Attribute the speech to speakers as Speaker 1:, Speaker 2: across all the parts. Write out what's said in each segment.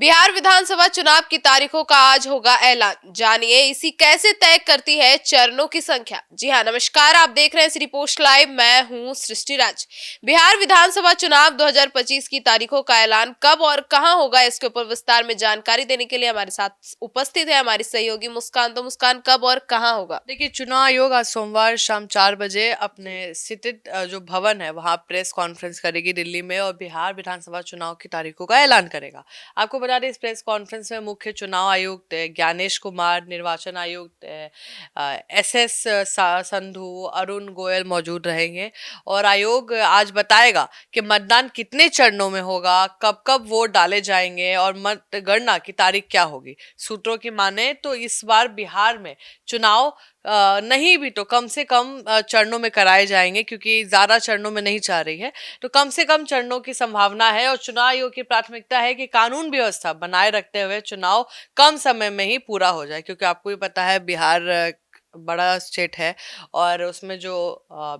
Speaker 1: बिहार विधानसभा चुनाव की तारीखों का आज होगा ऐलान। जानिए इसी कैसे तय करती है चरणों की संख्या। जी हाँ, नमस्कार, आप देख रहे हैं श्री पोस्ट लाइव। मैं हूँ सृष्टि राज। बिहार विधानसभा चुनाव 2025 की तारीखों का ऐलान कब और कहां होगा, इसके ऊपर विस्तार में जानकारी देने के लिए हमारे साथ उपस्थित है हमारी सहयोगी मुस्कान। तो मुस्कान, कब और कहाँ होगा?
Speaker 2: देखिए, चुनाव आयोग आज सोमवार शाम 4 बजे अपने स्थित जो भवन है वहां प्रेस कॉन्फ्रेंस करेगी दिल्ली में, और बिहार विधानसभा चुनाव की तारीखों का ऐलान करेगा। आपको बता दें, इस प्रेस कॉन्फ्रेंस में मुख्य चुनाव आयुक्त ज्ञानेश कुमार, निर्वाचन आयुक्त SS संधू, अरुण गोयल मौजूद रहेंगे। और आयोग आज बताएगा कि मतदान कितने चरणों में होगा, कब कब वोट डाले जाएंगे और मतगणना की तारीख क्या होगी। सूत्रों की माने तो इस बार बिहार में चुनाव नहीं भी तो कम से कम चरणों में कराए जाएंगे, क्योंकि ज्यादा चरणों में नहीं चाह रही है, तो कम से कम चरणों की संभावना है। और चुनाव आयोग की प्राथमिकता है कि कानून व्यवस्था बनाए रखते हुए चुनाव कम समय में ही पूरा हो जाए, क्योंकि आपको भी पता है बिहार बड़ा स्टेट है और उसमें जो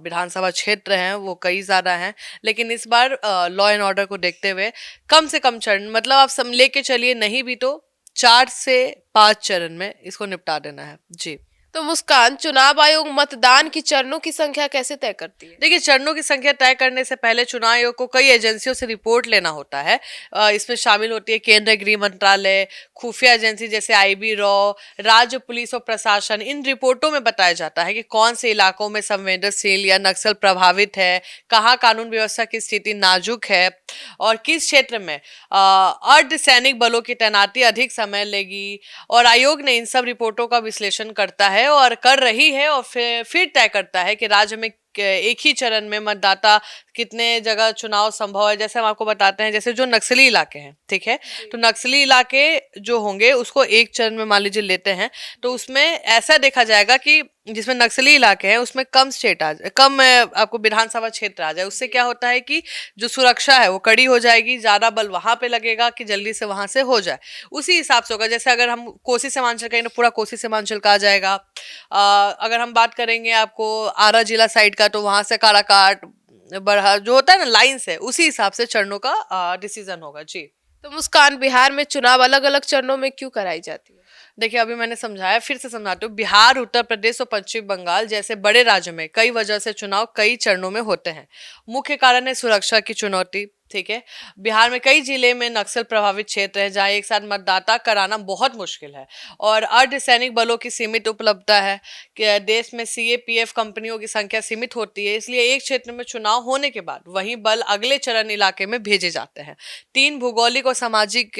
Speaker 2: विधानसभा क्षेत्र हैं वो कई ज्यादा हैं। लेकिन इस बार लॉ एंड ऑर्डर को देखते हुए कम से कम चरण, मतलब आप सम लेके चलिए, नहीं भी तो 4 से 5 चरण में इसको निपटा देना है। जी।
Speaker 1: तो मुस्कान, चुनाव आयोग मतदान की चरणों की संख्या कैसे तय करती है?
Speaker 2: देखिए, चरणों की संख्या तय करने से पहले चुनाव आयोग को कई एजेंसियों से रिपोर्ट लेना होता है। इसमें शामिल होती है केंद्रीय गृह मंत्रालय, खुफिया एजेंसी जैसे IB रॉ, राज्य पुलिस और प्रशासन। इन रिपोर्टों में बताया जाता है कि कौन से इलाकों में संवेदनशील या नक्सल प्रभावित है, कहाँ कानून व्यवस्था की स्थिति नाजुक है और किस क्षेत्र में अर्धसैनिक बलों की तैनाती अधिक समय लेगी। और आयोग ने इन सब रिपोर्टों का विश्लेषण करता है और कर रही है, और फिर तय करता है कि राज्य में एक ही चरण में मतदाता कितने जगह चुनाव संभव है। जैसे हम आपको बताते हैं, जैसे जो नक्सली इलाके हैं, ठीक है, तो नक्सली इलाके जो होंगे उसको एक चरण में मान लीजिए लेते हैं, तो उसमें ऐसा देखा जाएगा कि जिसमें नक्सली इलाके हैं उसमें कम स्टेट आ जाए, कम आपको विधानसभा क्षेत्र आ जाए। उससे क्या होता है कि जो सुरक्षा है वो कड़ी हो जाएगी, ज्यादा बल वहां पे लगेगा कि जल्दी से वहां से हो जाए। उसी हिसाब से होगा। जैसे अगर हम कोसी सीमांचल कहें तो पूरा कोसी सीमांचल का आ जाएगा। अगर हम बात करेंगे आपको आरा जिला साइड का, तो वहां से काराकाट, बरहा जो होता है ना लाइन से, उसी हिसाब से चरणों का डिसीजन होगा। जी।
Speaker 1: तो मुस्कान, बिहार में चुनाव अलग अलग चरणों में क्यों कराई जाती है?
Speaker 2: देखिए, अभी मैंने समझाया, फिर से समझाती हूँ। बिहार, उत्तर प्रदेश और पश्चिम बंगाल जैसे बड़े राज्यों में कई वजह से चुनाव कई चरणों में होते हैं। मुख्य कारण है सुरक्षा की चुनौती, ठीक है। बिहार में कई जिले में नक्सल प्रभावित क्षेत्र है जहां एक साथ मतदाता कराना बहुत मुश्किल है, और अर्धसैनिक बलों की सीमित उपलब्धता है कि देश में CAPF कंपनियों की संख्या सीमित होती है, इसलिए एक क्षेत्र में चुनाव होने के बाद वही बल अगले चरण इलाके में भेजे जाते हैं। 3 भौगोलिक और सामाजिक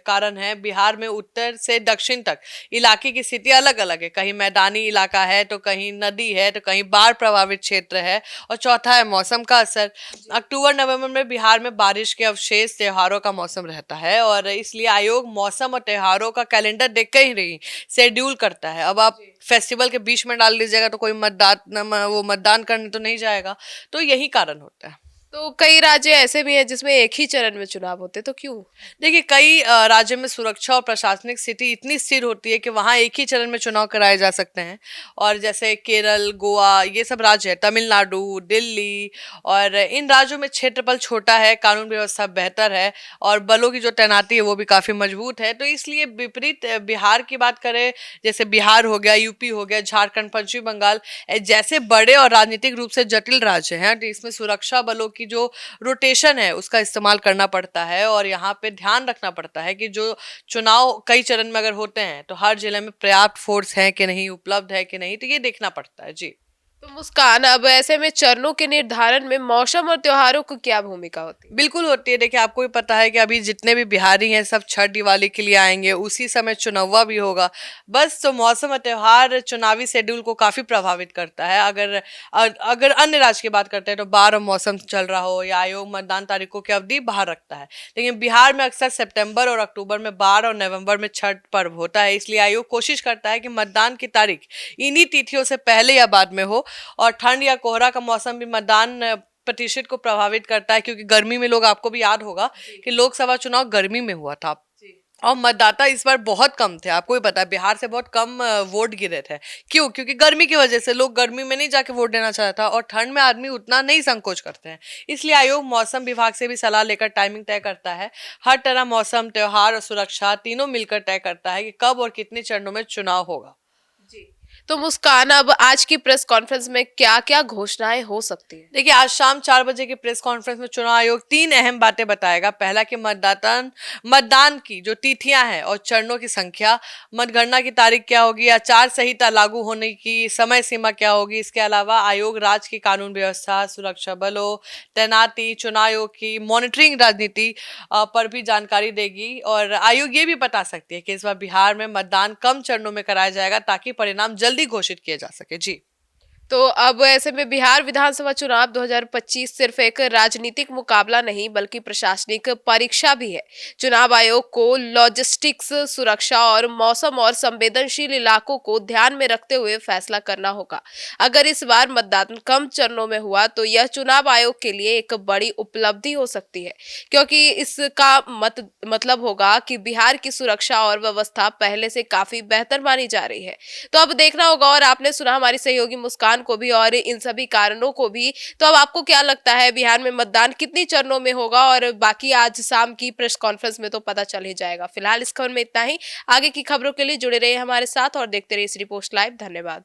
Speaker 2: कारण है। बिहार में उत्तर से दक्षिण तक इलाके की स्थिति अलग अलग है। कहीं मैदानी इलाका है, तो कहीं नदी है, तो कहीं बाढ़ प्रभावित क्षेत्र है। और चौथा है मौसम का असर। अक्टूबर नवंबर में बिहार में बारिश के अवशेष त्योहारों का मौसम रहता है, और इसलिए आयोग मौसम और त्योहारों का कैलेंडर देख के ही शेड्यूल करता है। अब आप फेस्टिवल के बीच में डाल दीजिएगा तो कोई मतदान करने तो नहीं जाएगा। तो यही कारण होता है।
Speaker 1: तो कई राज्य ऐसे भी हैं जिसमें एक ही चरण में चुनाव होते, तो क्यों?
Speaker 2: देखिए, कई राज्यों में सुरक्षा और प्रशासनिक स्थिति इतनी स्थिर होती है कि वहां एक ही चरण में चुनाव कराए जा सकते हैं। और जैसे केरल, गोवा, ये सब राज्य है, तमिलनाडु, दिल्ली, और इन राज्यों में क्षेत्रफल छोटा है, कानून व्यवस्था बेहतर है, और बलों की जो तैनाती है वो भी काफी मजबूत है। तो इसलिए विपरीत बिहार की बात करें, जैसे बिहार हो गया, UP हो गया, झारखंड, पश्चिम बंगाल जैसे बड़े और राजनीतिक रूप से जटिल राज्य हैं, तो इसमें सुरक्षा बलों की जो रोटेशन है उसका इस्तेमाल करना पड़ता है। और यहाँ पे ध्यान रखना पड़ता है कि जो चुनाव कई चरण में अगर होते हैं तो हर जिले में पर्याप्त फोर्स है कि नहीं, उपलब्ध है कि नहीं, तो ये देखना पड़ता है। जी।
Speaker 1: तो मुस्कान, अब ऐसे में चरणों के निर्धारण में मौसम और त्योहारों की क्या भूमिका होती है?
Speaker 2: बिल्कुल होती है। देखिए, आपको भी पता है कि अभी जितने भी बिहारी हैं सब छठ दिवाली के लिए आएंगे, उसी समय चुनावा भी होगा। बस तो मौसम और त्योहार चुनावी शेड्यूल को काफी प्रभावित करता है। अगर अन्य राज्य की बात करते हैं तो बाढ़ और मौसम चल रहा हो, या आयोग मतदान तारीखों की अवधि बाहर रखता है। लेकिन बिहार में अक्सर सितंबर और अक्टूबर में बाढ़ और नवंबर में छठ पर्व होता है, इसलिए आयोग कोशिश करता है कि मतदान की तारीख इन्हीं तिथियों से पहले या बाद में हो। और ठंड या कोहरा का मौसम भी मतदान प्रतिशत को प्रभावित करता है, क्योंकि गर्मी में लोग, आपको भी याद होगा कि लोकसभा चुनाव गर्मी में हुआ था। और मतदाता इस बार बहुत कम थे। आपको भी पता है बिहार से बहुत कम वोट गिरे थे। क्यों? क्योंकि गर्मी की वजह से लोग गर्मी में नहीं जाके वोट देना चाहता था, और ठंड में आदमी उतना नहीं संकोच करते हैं। इसलिए आयोग मौसम विभाग से भी सलाह लेकर टाइमिंग तय करता है। हर तरह मौसम, त्योहार और सुरक्षा तीनों मिलकर तय करता है कि कब और कितने चरणों में चुनाव होगा।
Speaker 1: जी। तो मुस्कान, अब आज की प्रेस कॉन्फ्रेंस में क्या क्या घोषणाएं हो सकती है?
Speaker 2: देखिए, आज शाम 4 बजे की प्रेस कॉन्फ्रेंस में चुनाव आयोग 3 अहम बातें बताएगा। पहला कि मतदान की जो तिथियां हैं और चरणों की संख्या, मतगणना की तारीख क्या होगी, आचार संहिता लागू होने की समय सीमा क्या होगी। इसके अलावा आयोग राज्य की कानून व्यवस्था, सुरक्षा बलों, तैनाती, चुनाव आयोग की मॉनिटरिंग रणनीति पर भी जानकारी देगी। और आयोग ये भी बता सकती है कि इस बार बिहार में मतदान कम चरणों में कराया जाएगा ताकि परिणाम जल्दी घोषित किए जा सके। जी।
Speaker 1: तो अब ऐसे में बिहार विधानसभा चुनाव 2025 सिर्फ एक राजनीतिक मुकाबला नहीं बल्कि प्रशासनिक परीक्षा भी है। चुनाव आयोग को लॉजिस्टिक्स, सुरक्षा और मौसम और संवेदनशील इलाकों को ध्यान में रखते हुए फैसला करना होगा। अगर इस बार मतदान कम चरणों में हुआ तो यह चुनाव आयोग के लिए एक बड़ी उपलब्धि हो सकती है, क्योंकि इसका मतलब होगा कि बिहार की सुरक्षा और व्यवस्था पहले से काफी बेहतर मानी जा रही है। तो अब देखना होगा। और आपने सुना हमारी सहयोगी मुस्कान को भी और इन सभी कारणों को भी। तो अब आपको क्या लगता है बिहार में मतदान कितनी चरणों में होगा? और बाकी आज शाम की प्रेस कॉन्फ्रेंस में तो पता चल ही जाएगा। फिलहाल इस खबर में इतना ही। आगे की खबरों के लिए जुड़े रहिए हमारे साथ और देखते रहिए श्री पोस्ट लाइव। धन्यवाद।